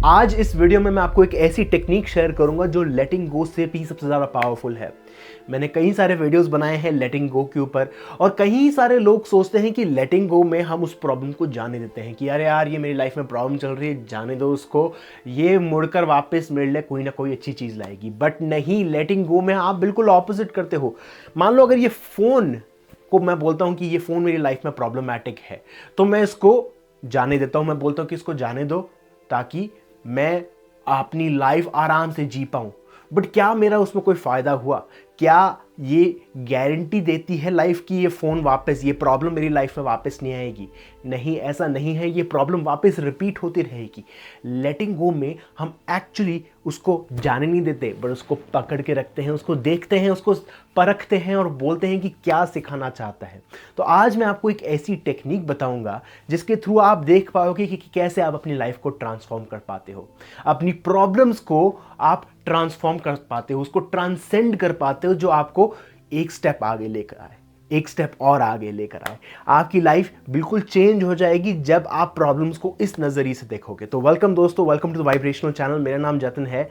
आज इस वीडियो में मैं आपको एक ऐसी टेक्निक शेयर करूंगा जो लेटिंग गो से भी सबसे ज़्यादा पावरफुल है। मैंने कई सारे वीडियोस बनाए हैं लेटिंग गो के ऊपर और कई सारे लोग सोचते हैं कि लेटिंग गो में हम उस प्रॉब्लम को जाने देते हैं कि अरे यार ये मेरी लाइफ में प्रॉब्लम चल रही है, जाने दो उसको, ये मुड़कर वापस मेरे लिए कोई ना कोई अच्छी चीज़ लाएगी। बट नहीं, लेटिंग गो में आप बिल्कुल ऑपोजिट करते हो। मान लो अगर ये फ़ोन को मैं बोलता हूँ कि ये फ़ोन मेरी लाइफ में प्रॉब्लमैटिक है तो मैं इसको जाने देता हूँ। मैं बोलता हूँ कि इसको जाने दो ताकि मैं अपनी लाइफ आराम से जी पाऊं। बट क्या मेरा उसमें कोई फायदा हुआ? क्या ये गारंटी देती है लाइफ की ये फ़ोन वापस, ये प्रॉब्लम मेरी लाइफ में वापस नहीं आएगी? नहीं, ऐसा नहीं है। ये प्रॉब्लम वापस रिपीट होती रहेगी। लेटिंग गो में हम एक्चुअली उसको जाने नहीं देते, बट उसको पकड़ के रखते हैं, उसको देखते हैं, उसको परखते हैं और बोलते हैं कि क्या सिखाना चाहता है। तो आज मैं आपको एक ऐसी टेक्निक बताऊंगा जिसके थ्रू आप देख पाओगे कि कैसे आप अपनी लाइफ को ट्रांसफॉर्म कर पाते हो, अपनी प्रॉब्लम्स को आप ट्रांसफॉर्म कर पाते हो, उसको ट्रांसेंड कर पाते हो, जो आपको एक स्टेप आगे लेकर आए, एक स्टेप और आगे लेकर आए। आपकी लाइफ बिल्कुल चेंज हो जाएगी जब आप प्रॉब्लम्स को इस नज़रिए से देखोगे। तो वेलकम दोस्तों, welcome to the vibrational channel. मेरा नाम जतिन है।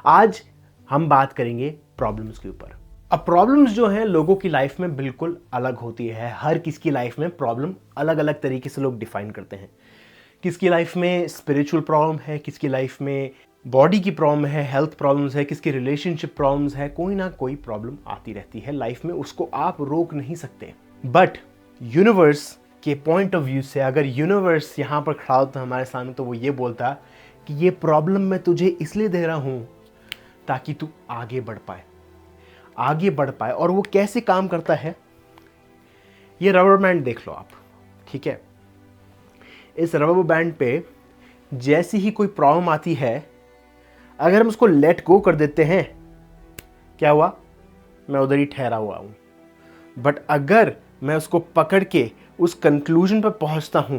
आज हम बात करेंगे प्रॉब्लम्स के ऊपर। अब प्रॉब्लम्स जो हैं लोगों की लाइफ में बिल्कुल अलग होती है। हर किसकी लाइफ में प्रॉब्लम अलग अलग तरीके से लोग डिफाइन करते हैं। किसकी लाइफ में स्पिरिचुअल प्रॉब्लम है, किसकी लाइफ में बॉडी की प्रॉब्लम है, हेल्थ प्रॉब्लम्स है, किसकी रिलेशनशिप प्रॉब्लम्स है। कोई ना कोई प्रॉब्लम आती रहती है लाइफ में, उसको आप रोक नहीं सकते। बट यूनिवर्स के पॉइंट ऑफ व्यू से अगर यूनिवर्स यहाँ पर खड़ा होता हमारे सामने तो वो ये बोलता कि ये प्रॉब्लम मैं तुझे इसलिए दे रहा हूँ ताकि तू आगे बढ़ पाए, आगे बढ़ पाए। और वो कैसे काम करता है, ये रबर बैंड देख लो आप, ठीक है। इस रबर बैंड पे जैसी ही कोई प्रॉब्लम आती है, अगर हम उसको लेट गो कर देते हैं, क्या हुआ? मैं उधर ही ठहरा हुआ हूं। बट अगर मैं उसको पकड़ के उस कंक्लूजन पर पहुंचता हूं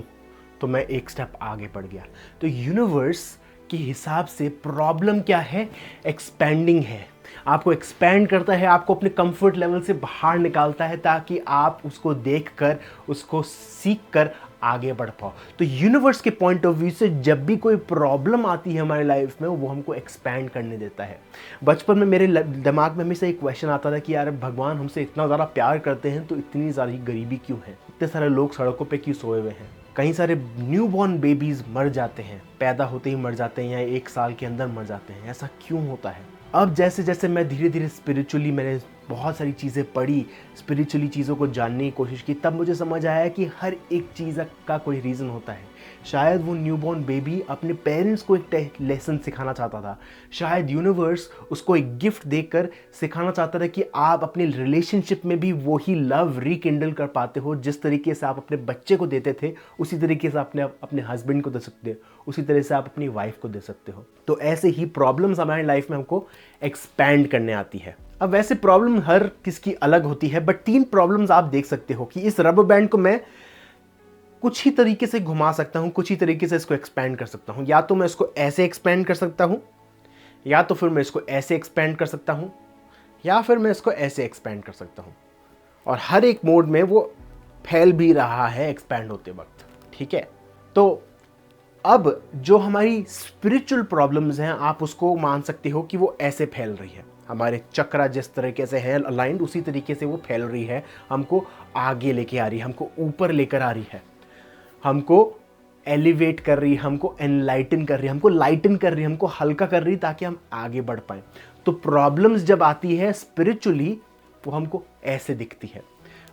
तो मैं एक स्टेप आगे बढ़ गया। तो यूनिवर्स के हिसाब से प्रॉब्लम क्या है? एक्सपेंडिंग है। आपको एक्सपेंड करता है, आपको अपने कंफर्ट लेवल से बाहर निकालता है ताकि आप उसको देखकर, उसको सीखकर आगे बढ़ पाओ। तो यूनिवर्स के पॉइंट ऑफ व्यू से जब भी कोई प्रॉब्लम आती है हमारी लाइफ में, वो हमको एक्सपैंड करने देता है। बचपन में मेरे दिमाग में हमेशा एक क्वेश्चन आता था कि यार भगवान हमसे इतना ज़्यादा प्यार करते हैं तो इतनी ज़्यादा गरीबी क्यों है? इतने सारे लोग सड़कों पे क्यों सोए हुए हैं? कई सारे न्यू बॉर्न बेबीज़ मर जाते हैं, पैदा होते ही मर जाते हैं या 1 साल के अंदर मर जाते हैं। ऐसा क्यों होता है? अब जैसे जैसे मैं धीरे धीरे स्पिरिचुअली, मैंने बहुत सारी चीज़ें पढ़ी, स्पिरिचुअली चीज़ों को जानने की कोशिश की, तब मुझे समझ आया कि हर एक चीज़ का कोई रीज़न होता है। शायद वो न्यूबॉर्न बेबी अपने पेरेंट्स को एक लेसन सिखाना चाहता था। शायद यूनिवर्स उसको एक गिफ्ट देकर सिखाना चाहता था कि आप अपने रिलेशनशिप में भी वही लव रिकिंडल कर पाते हो, जिस तरीके से आप अपने बच्चे को देते थे उसी तरीके से अपने हस्बैंड को दे सकते हो, उसी तरह से आप अपनी वाइफ को दे सकते हो। तो ऐसे ही प्रॉब्लम्स हमारी लाइफ में हमको एक्सपैंड करने आती है। अब वैसे प्रॉब्लम हर किसकी अलग होती है, बट 3 प्रॉब्लम्स आप देख सकते हो कि इस रबर बैंड को मैं कुछ ही तरीके से घुमा सकता हूं, कुछ ही तरीके से इसको एक्सपैंड कर सकता हूं। या तो मैं इसको ऐसे एक्सपैंड कर सकता हूं, या तो फिर मैं इसको ऐसे एक्सपैंड कर सकता हूं, या फिर मैं इसको ऐसे एक्सपैंड कर सकता हूं। और हर एक मोड में वो फैल भी रहा है एक्सपैंड होते वक्त, ठीक है। तो अब जो हमारी स्पिरिचुअल प्रॉब्लम्स हैं, आप उसको मान सकते हो कि वो ऐसे फैल रही है। हमारे चक्रा जिस तरीके से है अलाइंड, उसी तरीके से वो फैल रही है, हमको आगे लेके आ रही है, हमको ऊपर लेकर आ रही है, हमको एलिवेट कर रही है, हमको एनलाइटन कर रही है, हमको लाइटन कर रही है, हमको हल्का कर रही है ताकि हम आगे बढ़ पाएं। तो प्रॉब्लम्स जब आती है स्पिरिचुअली, वो हमको ऐसे दिखती है।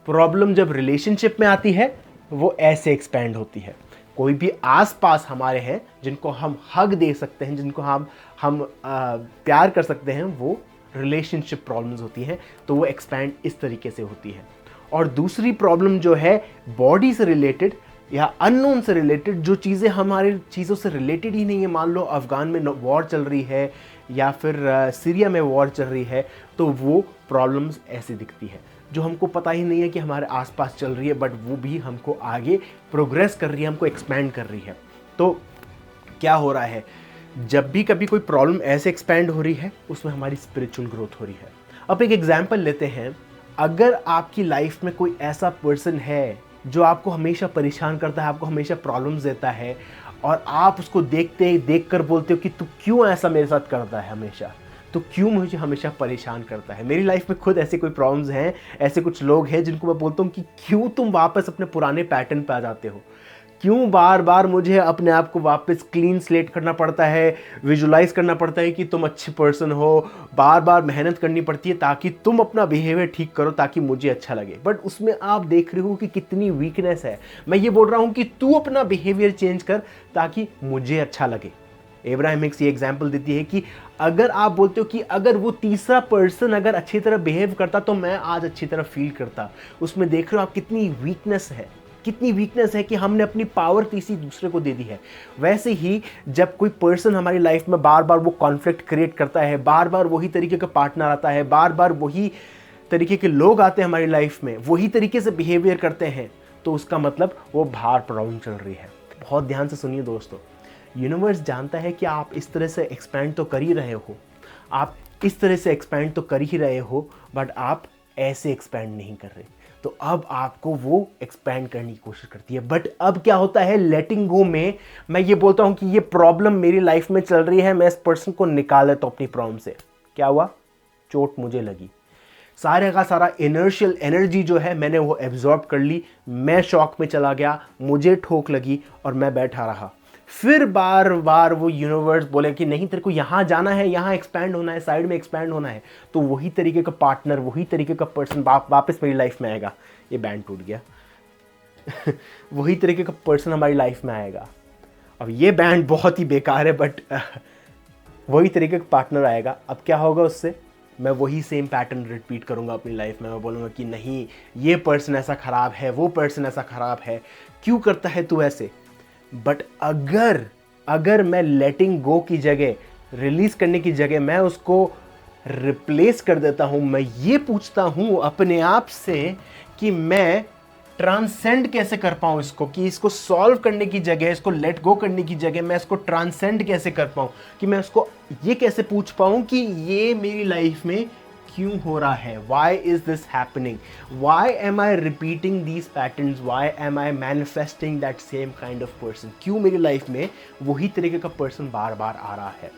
प्रॉब्लम जब रिलेशनशिप में आती है, वो ऐसे एक्सपैंड होती है। कोई भी आसपास हमारे हैं जिनको हम हग दे सकते हैं, जिनको हम प्यार कर सकते हैं, वो रिलेशनशिप प्रॉब्लम्स होती हैं, तो वो एक्सपैंड इस तरीके से होती है। और दूसरी प्रॉब्लम जो है बॉडी से रिलेटेड या अननोन से रिलेटेड, जो चीज़ें हमारे चीज़ों से रिलेटेड ही नहीं है, मान लो अफ़गान में वॉर चल रही है या फिर सीरिया में वॉर चल रही है, तो वो प्रॉब्लम्स ऐसे दिखती है जो हमको पता ही नहीं है कि हमारे आसपास चल रही है, बट वो भी हमको आगे प्रोग्रेस कर रही है, हमको एक्सपैंड कर रही है। तो क्या हो रहा है, जब भी कभी कोई प्रॉब्लम ऐसे एक्सपैंड हो रही है, उसमें हमारी स्पिरिचुअल ग्रोथ हो रही है। अब एक एग्जांपल लेते हैं। अगर आपकी लाइफ में कोई ऐसा पर्सन है जो आपको हमेशा परेशान करता है, आपको हमेशा प्रॉब्लम्स देता है और आप उसको देख कर बोलते हो कि तू क्यों ऐसा मेरे साथ करता है हमेशा, तो क्यों मुझे हमेशा परेशान करता है। मेरी लाइफ में खुद ऐसे कोई प्रॉब्लम्स हैं, ऐसे कुछ लोग हैं जिनको मैं बोलता हूँ कि क्यों तुम वापस अपने पुराने पैटर्न पे आ जाते हो, क्यों बार बार मुझे अपने आप को वापस क्लीन स्लेट करना पड़ता है, विजुलाइज करना पड़ता है कि तुम अच्छे पर्सन हो, बार बार मेहनत करनी पड़ती है ताकि तुम अपना बिहेवियर ठीक करो ताकि मुझे अच्छा लगे। बट उसमें आप देख रहे हो कि कितनी वीकनेस है। मैं ये बोल रहा हूँ कि तू अपना बिहेवियर चेंज कर ताकि मुझे अच्छा लगे। एब्राहम हिक्स ये एग्जाम्पल देती है कि अगर आप बोलते हो कि अगर वो तीसरा पर्सन अगर अच्छी तरह बिहेव करता तो मैं आज अच्छी तरह फील करता, उसमें देख रहे हो आप कितनी वीकनेस है, कितनी वीकनेस है कि हमने अपनी पावर किसी दूसरे को दे दी है। वैसे ही जब कोई पर्सन हमारी लाइफ में बार बार वो कॉन्फ्लिक्ट क्रिएट करता है, बार बार वही तरीके का पार्टनर आता है, बार बार वही तरीके के लोग आते हैं हमारी लाइफ में, वही तरीके से बिहेवियर करते हैं, तो उसका मतलब वो बाहर प्रॉब्लम चल रही है। बहुत ध्यान से सुनिए दोस्तों, यूनिवर्स जानता है कि आप इस तरह से एक्सपैंड तो कर ही रहे हो, आप इस तरह से एक्सपैंड तो कर ही रहे हो, बट आप ऐसे एक्सपैंड नहीं कर रहे, तो अब आपको वो एक्सपैंड करने की कोशिश करती है। बट अब क्या होता है लेटिंग गो में, मैं ये बोलता हूं कि ये प्रॉब्लम मेरी लाइफ में चल रही है, मैं इस पर्सन को निकाल देता हूं अपनी प्रॉब्लम से। क्या हुआ? चोट मुझे लगी, सारे का सारा इनर्शियल एनर्जी जो है मैंने वो एब्जॉर्ब कर ली, मैं शॉक में चला गया, मुझे ठोक लगी और मैं बैठा रहा। फिर बार बार वो यूनिवर्स बोले कि नहीं तेरे को यहाँ जाना है, यहाँ एक्सपैंड होना है, साइड में एक्सपैंड होना है, तो वही तरीके का पार्टनर, वही तरीके का पर्सन वापस मेरी लाइफ में आएगा। ये बैंड टूट गया वही तरीके का पर्सन हमारी लाइफ में आएगा। अब ये बैंड बहुत ही बेकार है, बट वही तरीके का पार्टनर आएगा। अब क्या होगा उससे? मैं वही सेम पैटर्न रिपीट करूंगा अपनी लाइफ में। मैं बोलूँगा कि नहीं ये पर्सन ऐसा ख़राब है, वो पर्सन ऐसा ख़राब है, क्यों करता है तू ऐसे। बट अगर मैं लेटिंग गो की जगह, रिलीज करने की जगह मैं उसको रिप्लेस कर देता हूं, मैं ये पूछता हूं अपने आप से कि मैं ट्रांसेंड कैसे कर पाऊं इसको, कि इसको सॉल्व करने की जगह, इसको लेट गो करने की जगह मैं इसको ट्रांसेंड कैसे कर पाऊं, कि मैं उसको ये कैसे पूछ पाऊं कि ये मेरी लाइफ में क्यों हो रहा है, why is this happening, why am I repeating these patterns, why am I manifesting that same kind of person, क्यों मेरी लाइफ में वही तरीके का पर्सन बार बार आ रहा है।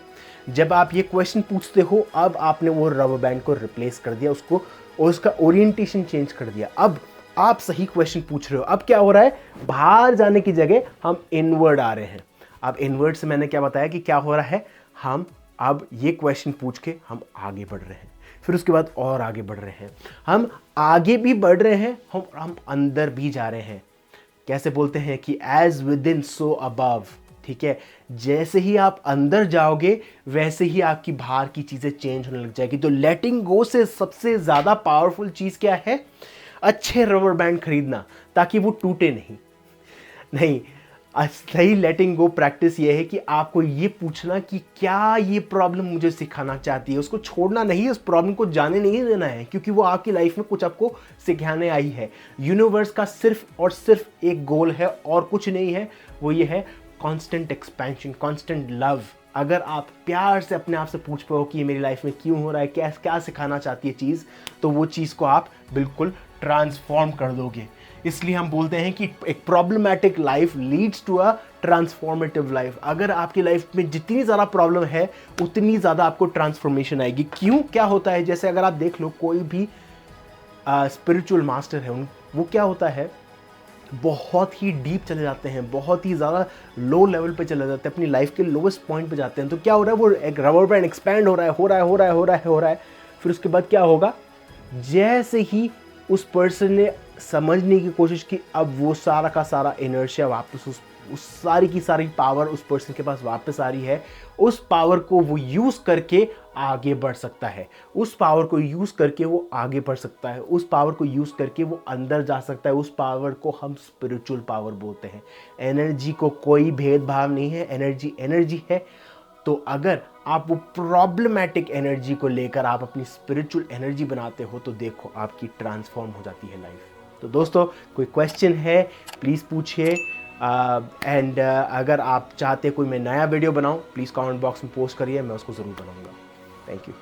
जब आप ये क्वेश्चन पूछते हो, अब आपने वो रबर बैंड को रिप्लेस कर दिया, उसको और उसका ओरिएंटेशन चेंज कर दिया। अब आप सही क्वेश्चन पूछ रहे हो। अब क्या हो रहा है? बाहर जाने की जगह हम इनवर्ड आ रहे हैं। अब इनवर्ड से मैंने क्या बताया कि क्या हो रहा है, हम अब ये क्वेश्चन पूछ के हम आगे बढ़ रहे हैं, फिर उसके बाद और आगे बढ़ रहे हैं, हम आगे भी बढ़ रहे हैं, हम अंदर भी जा रहे हैं। कैसे बोलते हैं कि as within so above, ठीक है। जैसे ही आप अंदर जाओगे वैसे ही आपकी बाहर की चीज़ें चेंज होने लग जाएगी। तो लेटिंग गो से सबसे ज़्यादा पावरफुल चीज़ क्या है? अच्छे रबर बैंड खरीदना, ताकि वो टूटे नहीं। सही लेटिंग गो प्रैक्टिस ये है कि आपको ये पूछना कि क्या ये प्रॉब्लम मुझे सिखाना चाहती है। उसको छोड़ना नहीं है, उस प्रॉब्लम को जाने नहीं देना है, क्योंकि वो आपकी लाइफ में कुछ आपको सिखाने आई है। यूनिवर्स का सिर्फ और सिर्फ एक गोल है और कुछ नहीं है, वो ये है कांस्टेंट एक्सपेंशन, कांस्टेंट लव। अगर आप प्यार से अपने आप से पूछ पाओ कि ये मेरी लाइफ में क्यों हो रहा है, क्या सिखाना चाहती है चीज़, तो वो चीज़ को आप बिल्कुल ट्रांसफॉर्म कर दोगे। इसलिए हम बोलते हैं कि एक problematic life leads to a transformative life. अगर आपकी लाइफ में जितनी ज़्यादा प्रॉब्लम है उतनी ज़्यादा आपको ट्रांसफॉर्मेशन आएगी। क्यों? क्या होता है, जैसे अगर आप देख लो कोई भी स्पिरिचुअल मास्टर है, वो क्या होता है, बहुत ही डीप चले जाते हैं, बहुत ही ज़्यादा लो लेवल पे चले जाते हैं, अपनी लाइफ के लोवेस्ट पॉइंट पे जाते हैं। तो क्या हो रहा है, वो एक रबर बैंड एक्सपैंड हो रहा है। फिर उसके बाद क्या होगा, जैसे ही उस पर्सन ने समझने की कोशिश की, अब वो सारा का सारा इनर्शिया वापस उस सारी की सारी पावर उस पर्सन के पास वापस आ रही है। उस पावर को वो यूज़ करके आगे बढ़ सकता है, उस पावर को यूज़ करके वो आगे बढ़ सकता है, उस पावर को यूज़ करके वो अंदर जा सकता है। उस पावर को हम स्पिरिचुअल पावर बोलते हैं। एनर्जी को कोई भेदभाव नहीं है, एनर्जी एनर्जी है। तो अगर आप वो प्रॉब्लमैटिक एनर्जी को लेकर आप अपनी स्पिरिचुअल एनर्जी बनाते हो, तो देखो आपकी ट्रांसफॉर्म हो जाती है लाइफ। तो दोस्तों, कोई क्वेश्चन है प्लीज़ पूछिए। एंड अगर आप चाहते कोई मैं नया वीडियो बनाऊं, प्लीज़ कमेंट बॉक्स में पोस्ट करिए, मैं उसको ज़रूर बनाऊंगा। Thank you.